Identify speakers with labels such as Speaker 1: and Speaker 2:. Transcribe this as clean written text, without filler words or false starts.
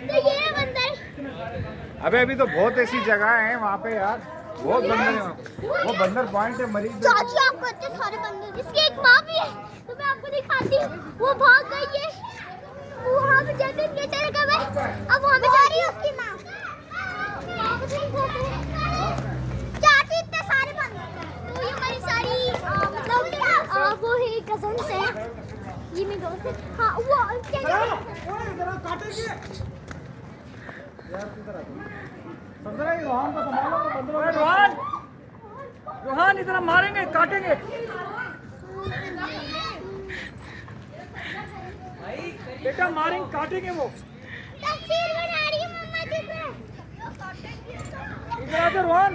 Speaker 1: तो ये है बंदर।
Speaker 2: अबे अभी तो बहुत ऐसी जगह है वहाँ पे यार, बहुत बंदर है। वो बंदर पॉइंट है मरीज।
Speaker 1: चाची आपको इतने सारे बंदर, इसकी एक माँ भी है तो मैं आपको दिखाती हूँ। वो भाग गई है वहाँ पे, जैसे ये चले गए मैं अब वहाँ पे जा रही है उसकी माँ। चाची इतने सारे बंदर, तो ये हमारी सारी मतलब वो है कजन्स है, ये मेरे दोस्त है। हाँ वो क्या
Speaker 3: रोहन, रोहन इतना मारेंगे काटेंगे। बेटा मारेंगे काटेंगे वो।
Speaker 1: तस्वीर बना रही है मम्मा जी पे।
Speaker 3: इधर आ जा रोहन।